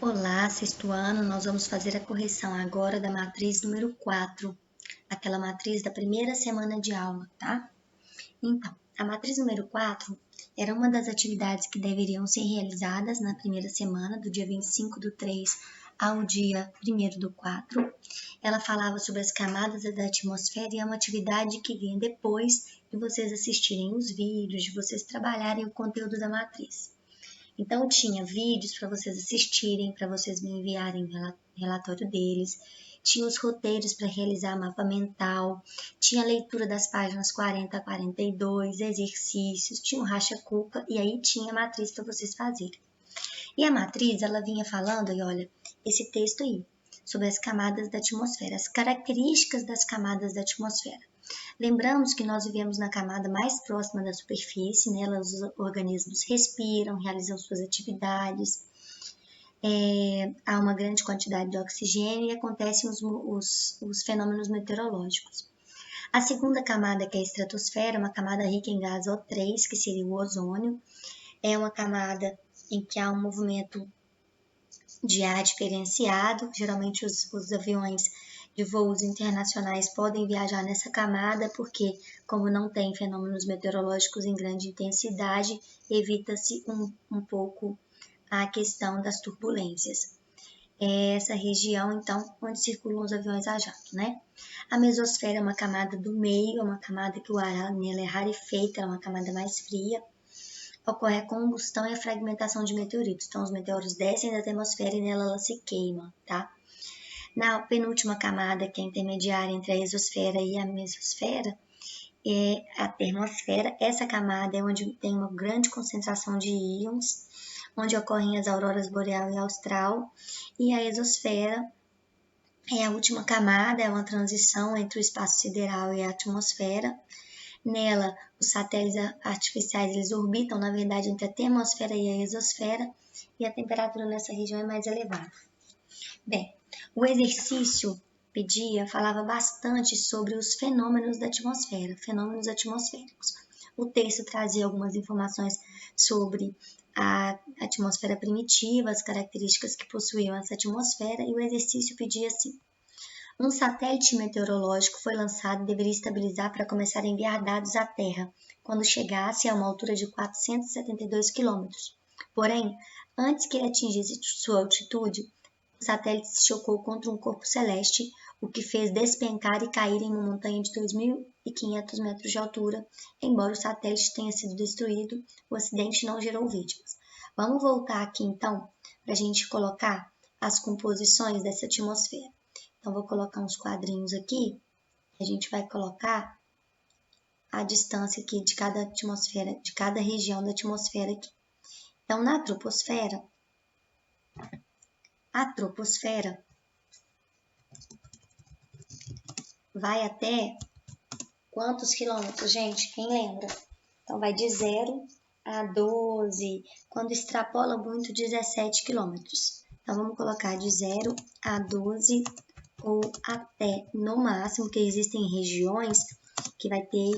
Olá, sexto ano, nós vamos fazer a correção agora da matriz número 4, aquela matriz da primeira semana de aula, tá? Então, a matriz número 4 era uma das atividades que deveriam ser realizadas na primeira semana, do dia 25/3 ao dia 1º/4. Ela falava sobre as camadas da atmosfera e é uma atividade que vem depois de vocês assistirem os vídeos, de vocês trabalharem o conteúdo da matriz. Então, tinha vídeos para vocês assistirem, para vocês me enviarem o relatório deles, tinha os roteiros para realizar mapa mental, tinha a leitura das páginas 40 a 42, exercícios, tinha o racha-cuca e aí tinha a matriz para vocês fazerem. E a matriz, ela vinha falando, e olha, esse texto aí, sobre as camadas da atmosfera, as características das camadas da atmosfera. Lembramos que nós vivemos na camada mais próxima da superfície, nela os organismos respiram, realizam suas atividades, há uma grande quantidade de oxigênio e acontecem os fenômenos meteorológicos. A segunda camada, que é a estratosfera, é uma camada rica em gás O3, que seria o ozônio, é uma camada em que há um movimento de ar diferenciado, geralmente os aviões de voos internacionais podem viajar nessa camada porque, como não tem fenômenos meteorológicos em grande intensidade, evita-se um pouco a questão das turbulências. É essa região, então, onde circulam os aviões a jato, né? A mesosfera é uma camada do meio, é uma camada que o ar nela é rarefeito, é uma camada mais fria. Ocorre a combustão e a fragmentação de meteoritos. Então, os meteoros descem da atmosfera e nela ela se queima, tá? Na penúltima camada, que é intermediária entre a exosfera e a mesosfera, é a termosfera. Essa camada é onde tem uma grande concentração de íons, onde ocorrem as auroras boreal e austral. E a exosfera é a última camada, é uma transição entre o espaço sideral e a atmosfera. Nela, os satélites artificiais eles orbitam, na verdade, entre a termosfera e a exosfera, e a temperatura nessa região é mais elevada. Bem, o exercício falava bastante sobre os fenômenos da atmosfera, fenômenos atmosféricos. O texto trazia algumas informações sobre a atmosfera primitiva, as características que possuíam essa atmosfera, e o exercício pedia assim: um satélite meteorológico foi lançado e deveria estabilizar para começar a enviar dados à Terra quando chegasse a uma altura de 472 quilômetros. Porém, antes que ele atingisse sua altitude, o satélite se chocou contra um corpo celeste, o que fez despencar e cair em uma montanha de 2.500 metros de altura. Embora o satélite tenha sido destruído, o acidente não gerou vítimas. Vamos voltar aqui então para a gente colocar as composições dessa atmosfera. Então, vou colocar uns quadrinhos aqui, a gente vai colocar a distância aqui de cada atmosfera, de cada região da atmosfera aqui. Então, na troposfera, a troposfera vai até quantos quilômetros, gente? Quem lembra? Então, vai de 0 a 12, quando extrapola muito, 17 quilômetros. Então, vamos colocar de 0 a 12 ou até, no máximo, que existem regiões que vai ter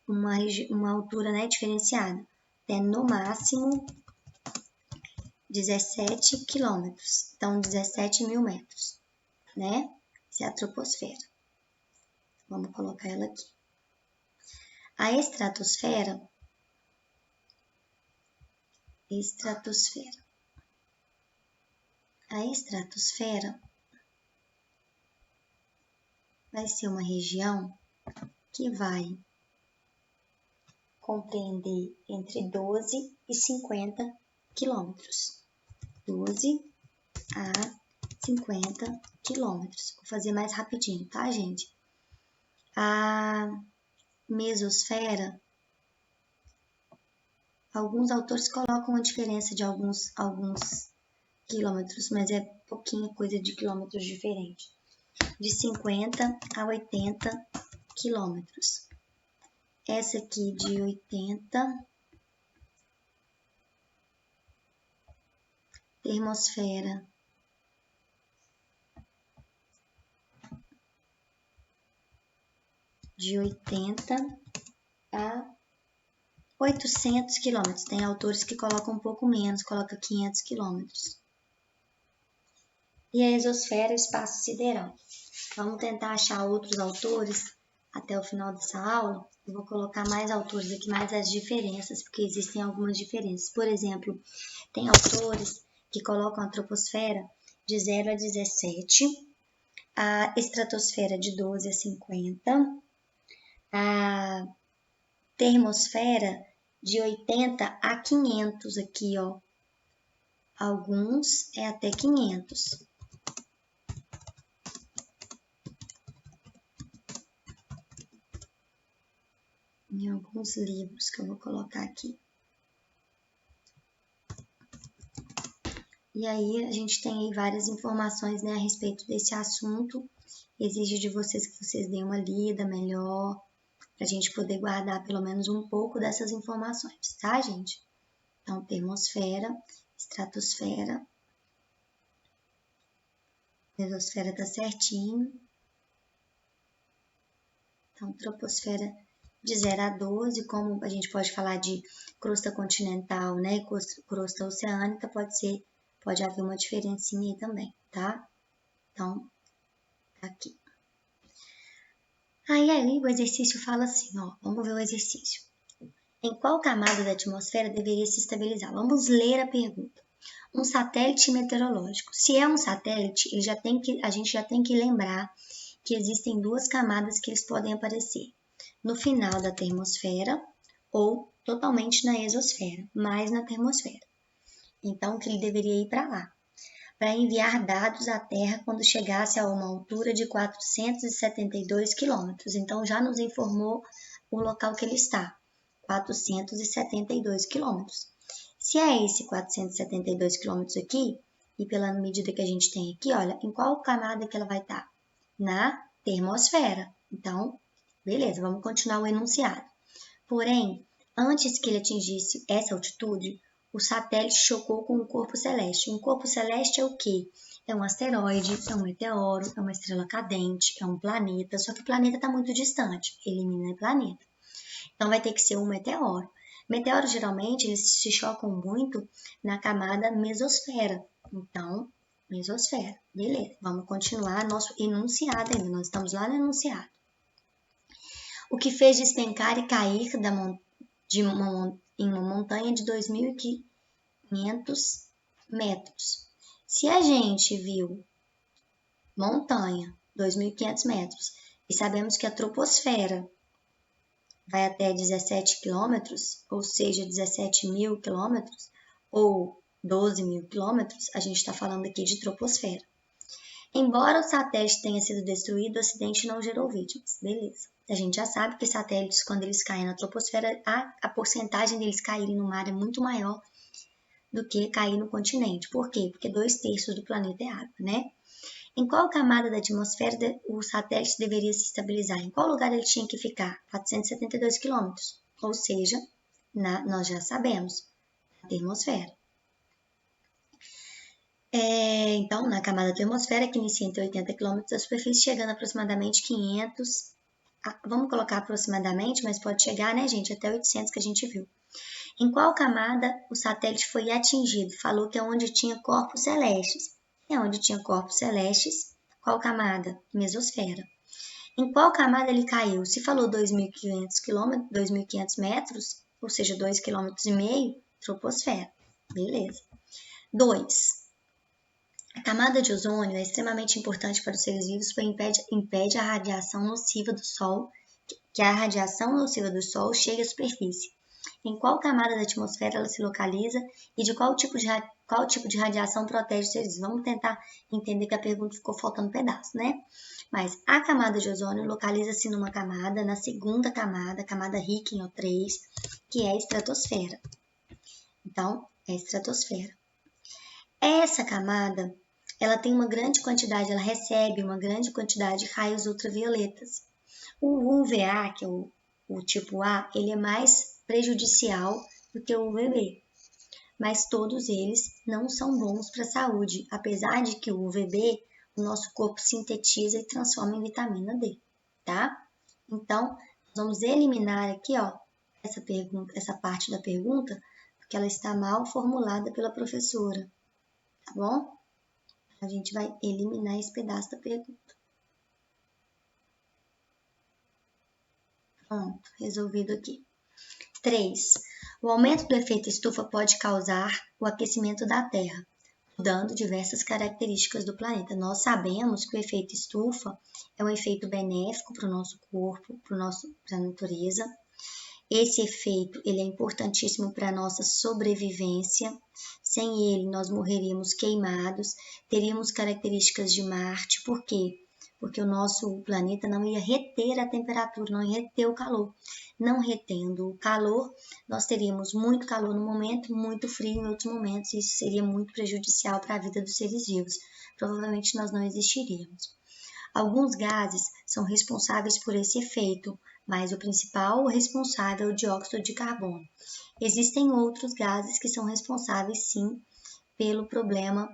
uma altura, né, diferenciada. Até, no máximo, 17 quilômetros. Então, 17 mil metros, né? Essa é a troposfera. Vamos colocar ela aqui. A estratosfera vai ser uma região que vai compreender entre 12 e 50 quilômetros. 12 a 50 quilômetros. Vou fazer mais rapidinho, tá, gente? A mesosfera, alguns autores colocam a diferença de alguns quilômetros, mas é pouquinha coisa de quilômetros diferente. De 50 a 80 quilômetros. Essa aqui de 80, termosfera, de 80 a 800 quilômetros. Tem autores que colocam um pouco menos, coloca 500 quilômetros. e a exosfera e o espaço sideral. Vamos tentar achar outros autores até o final dessa aula. Eu vou colocar mais autores aqui, mais as diferenças, porque existem algumas diferenças. Por exemplo, tem autores que colocam a troposfera de 0 a 17, a estratosfera de 12 a 50, a termosfera de 80 a 500 aqui, ó. Alguns é até 500. Em alguns livros que eu vou colocar aqui. E aí a gente tem aí várias informações, né, a respeito desse assunto. Exige de vocês que vocês deem uma lida melhor, para a gente poder guardar pelo menos um pouco dessas informações, tá, gente? Então, termosfera, estratosfera, mesosfera tá certinho. Então, troposfera de 0 a 12, como a gente pode falar de crosta continental, né, e crosta oceânica, pode haver uma diferencinha aí também, tá? Então, aqui. Aí o exercício fala assim, ó, vamos ver o exercício. Em qual camada da atmosfera deveria se estabilizar? Vamos ler a pergunta. Um satélite meteorológico. Se é um satélite, a gente já tem que lembrar que existem duas camadas que eles podem aparecer. No final da termosfera ou totalmente na exosfera, mais na termosfera. Então, que ele deveria ir para lá, para enviar dados à Terra quando chegasse a uma altura de 472 quilômetros. Então, já nos informou o local que ele está, 472 quilômetros. Se é esse 472 quilômetros aqui, e pela medida que a gente tem aqui, olha, em qual camada que ela vai estar? Na termosfera. Então, beleza, vamos continuar o enunciado. Porém, antes que ele atingisse essa altitude, o satélite chocou com um corpo celeste. Um corpo celeste é o quê? É um asteroide, é um meteoro, é uma estrela cadente, é um planeta, só que o planeta está muito distante, elimina o planeta. Então vai ter que ser um meteoro. Meteoros, geralmente, eles se chocam muito na camada mesosfera. Então, mesosfera. Beleza, vamos continuar nosso enunciado ainda, nós estamos lá no enunciado. O que fez despencar e cair em uma montanha de 2.500 metros. Se a gente viu montanha, 2.500 metros, e sabemos que a troposfera vai até 17 quilômetros, ou seja, 17.000 quilômetros, ou 12.000 quilômetros, a gente está falando aqui de troposfera. Embora o satélite tenha sido destruído, o acidente não gerou vítimas. Beleza. A gente já sabe que satélites, quando eles caem na troposfera, a porcentagem deles caírem no mar é muito maior do que cair no continente. Por quê? Porque 2/3 do planeta é água, né? Em qual camada da atmosfera o satélite deveria se estabilizar? Em qual lugar ele tinha que ficar? 472 quilômetros. Ou seja, nós já sabemos, na termosfera. Então, na camada da termosfera, que inicia entre 80 km da superfície, chegando a aproximadamente 500, vamos colocar aproximadamente, mas pode chegar, né, gente, até 800 que a gente viu. Em qual camada o satélite foi atingido? Falou que é onde tinha corpos celestes. É onde tinha corpos celestes, qual camada? Mesosfera. Em qual camada ele caiu? Se falou 2.500 metros, ou seja, 2,5 km, troposfera. Beleza. 2. A camada de ozônio é extremamente importante para os seres vivos, pois impede a radiação nociva do Sol, que a radiação nociva do Sol chegue à superfície. Em qual camada da atmosfera ela se localiza e de qual tipo de radiação protege os seres vivos? Vamos tentar entender que a pergunta ficou faltando pedaço, né? Mas a camada de ozônio localiza-se numa camada, na segunda camada, camada rica em O3, que é a estratosfera. Então, é a estratosfera. Essa camada ela tem uma grande quantidade, ela recebe uma grande quantidade de raios ultravioletas. O UVA, que é o tipo A, ele é mais prejudicial do que o UVB, mas todos eles não são bons para a saúde, apesar de que o UVB, o nosso corpo sintetiza e transforma em vitamina D, tá? Então, vamos eliminar aqui, ó, essa parte da pergunta, porque ela está mal formulada pela professora, tá bom? A gente vai eliminar esse pedaço da pergunta. Pronto, resolvido aqui. 3. O aumento do efeito estufa pode causar o aquecimento da Terra, mudando diversas características do planeta. Nós sabemos que o efeito estufa é um efeito benéfico para o nosso corpo, para a natureza. Esse efeito ele é importantíssimo para a nossa sobrevivência. Sem ele, nós morreríamos queimados, teríamos características de Marte. Por quê? Porque o nosso planeta não ia reter a temperatura, não ia reter o calor. Não retendo o calor, nós teríamos muito calor no momento, muito frio em outros momentos, e isso seria muito prejudicial para a vida dos seres vivos. Provavelmente nós não existiríamos. Alguns gases são responsáveis por esse efeito, mas o principal responsável é o dióxido de carbono. Existem outros gases que são responsáveis, sim, pelo problema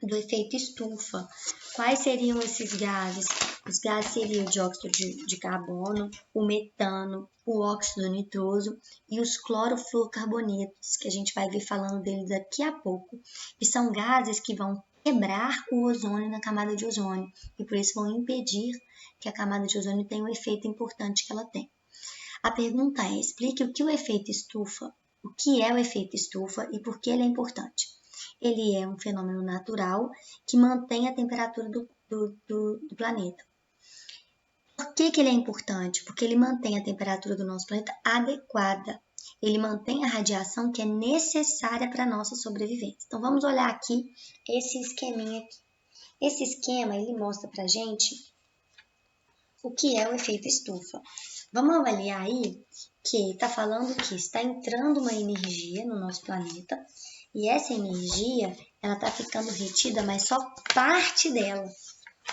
do efeito estufa. Quais seriam esses gases? Os gases seriam o dióxido de carbono, o metano, o óxido nitroso e os clorofluorcarbonetos, que a gente vai ver falando deles daqui a pouco, que são gases que vão quebrar o ozônio na camada de ozônio e por isso vão impedir que a camada de ozônio tenha o efeito importante que ela tem. A pergunta é: explique o que o efeito estufa, o que é o efeito estufa e por que ele é importante. Ele é um fenômeno natural que mantém a temperatura do planeta. Por que ele é importante? Porque ele mantém a temperatura do nosso planeta adequada. Ele mantém a radiação que é necessária para a nossa sobrevivência. Então, vamos olhar aqui esse esqueminha aqui. Esse esquema, ele mostra para a gente o que é o efeito estufa. Vamos avaliar aí que está falando que está entrando uma energia no nosso planeta e essa energia ela está ficando retida, mas só parte dela.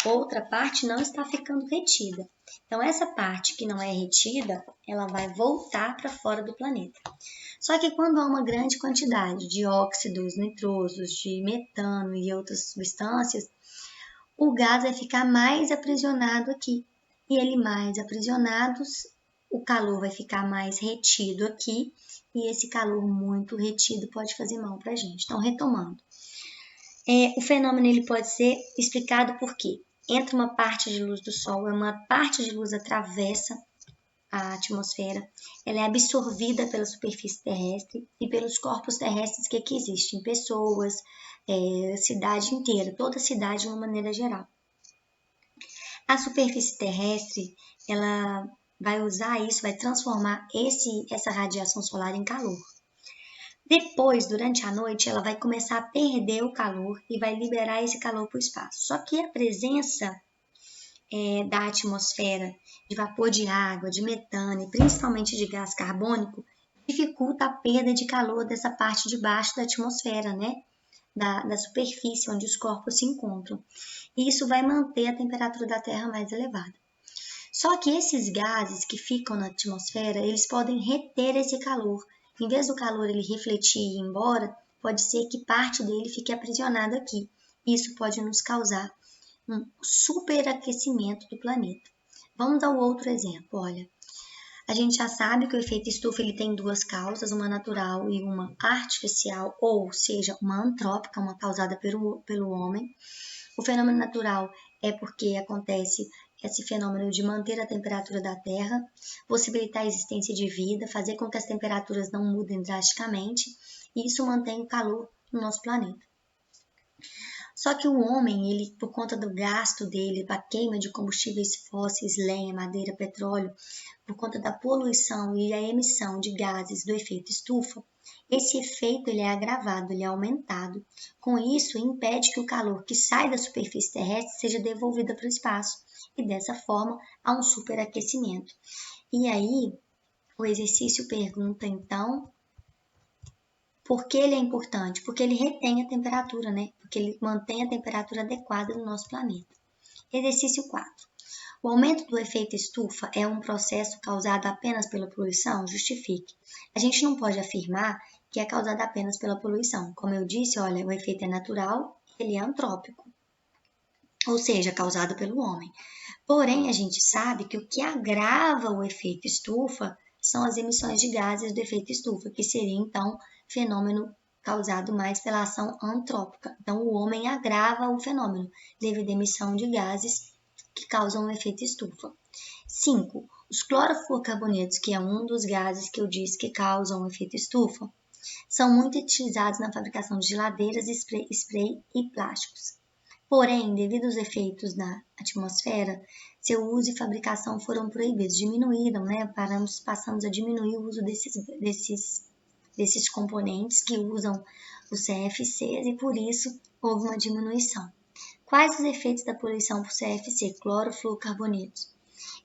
Outra parte não está ficando retida. Então, essa parte que não é retida, ela vai voltar para fora do planeta. Só que quando há uma grande quantidade de óxidos nitrosos, de metano e outras substâncias, o gás vai ficar mais aprisionado aqui. E ele mais aprisionado, o calor vai ficar mais retido aqui. E esse calor muito retido pode fazer mal para a gente. Então, retomando. O fenômeno ele pode ser explicado por quê? Entra uma parte de luz do Sol, uma parte de luz atravessa a atmosfera, ela é absorvida pela superfície terrestre e pelos corpos terrestres que aqui existem, pessoas, cidade inteira, toda a cidade de uma maneira geral. A superfície terrestre, ela vai usar isso, vai transformar essa radiação solar em calor. Depois, durante a noite, ela vai começar a perder o calor e vai liberar esse calor para o espaço. Só que a presença da atmosfera, de vapor de água, de metano e principalmente de gás carbônico, dificulta a perda de calor dessa parte de baixo da atmosfera, né? Da superfície onde os corpos se encontram. E isso vai manter a temperatura da Terra mais elevada. Só que esses gases que ficam na atmosfera, eles podem reter esse calor. Em vez do calor ele refletir e ir embora, pode ser que parte dele fique aprisionado aqui. Isso pode nos causar um superaquecimento do planeta. Vamos dar outro exemplo, olha. A gente já sabe que o efeito estufa ele tem duas causas, uma natural e uma artificial, ou seja, uma antrópica, uma causada pelo homem. O fenômeno natural é porque acontece esse fenômeno de manter a temperatura da Terra, possibilitar a existência de vida, fazer com que as temperaturas não mudem drasticamente, e isso mantém o calor no nosso planeta. Só que o homem, ele, por conta do gasto dele, da queima de combustíveis fósseis, lenha, madeira, petróleo, por conta da poluição e a emissão de gases do efeito estufa, esse efeito ele é agravado, ele é aumentado. Com isso, impede que o calor que sai da superfície terrestre seja devolvido para o espaço. E dessa forma, há um superaquecimento. E aí, o exercício pergunta, então, por que ele é importante? Porque ele retém a temperatura, né? Porque ele mantém a temperatura adequada do nosso planeta. Exercício 4. O aumento do efeito estufa é um processo causado apenas pela poluição? Justifique. A gente não pode afirmar que é causado apenas pela poluição. Como eu disse, olha, o efeito é natural, ele é antrópico, ou seja, causado pelo homem. Porém, a gente sabe que o que agrava o efeito estufa são as emissões de gases do efeito estufa, que seria, então, fenômeno causado mais pela ação antrópica. Então, o homem agrava o fenômeno devido à emissão de gases que causam o efeito estufa. 5. Os clorofluorcarbonetos, que é um dos gases que eu disse que causam o efeito estufa, são muito utilizados na fabricação de geladeiras, spray e plásticos. Porém, devido aos efeitos na atmosfera, seu uso e fabricação foram proibidos, diminuíram, né? Passamos a diminuir o uso desses componentes que usam os CFCs e por isso houve uma diminuição. Quais os efeitos da poluição por CFC, clorofluorcarbonetos?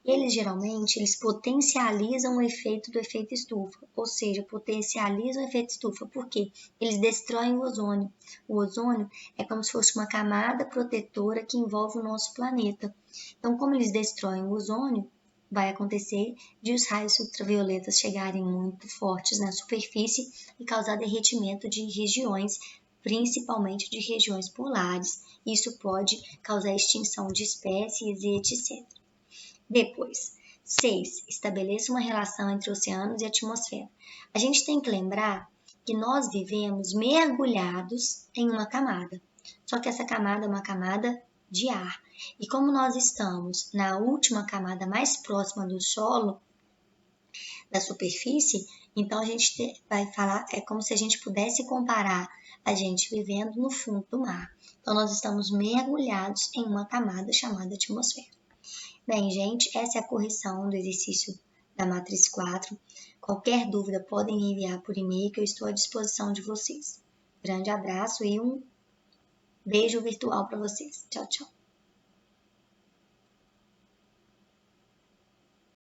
Eles potencializam o efeito do efeito estufa, ou seja, potencializam o efeito estufa, porque eles destroem o ozônio. O ozônio é como se fosse uma camada protetora que envolve o nosso planeta. Então, como eles destroem o ozônio, vai acontecer de os raios ultravioletas chegarem muito fortes na superfície e causar derretimento de regiões, principalmente de regiões polares. Isso pode causar extinção de espécies e etc. Depois, 6. Estabeleça uma relação entre oceanos e atmosfera. A gente tem que lembrar que nós vivemos mergulhados em uma camada. Só que essa camada é uma camada de ar. E como nós estamos na última camada mais próxima do solo, da superfície, então a gente vai falar, é como se a gente pudesse comparar a gente vivendo no fundo do mar. Então nós estamos mergulhados em uma camada chamada atmosfera. Bem, gente, essa é a correção do exercício da matriz 4. Qualquer dúvida podem enviar por e-mail que eu estou à disposição de vocês. Grande abraço e um beijo virtual para vocês. Tchau, tchau.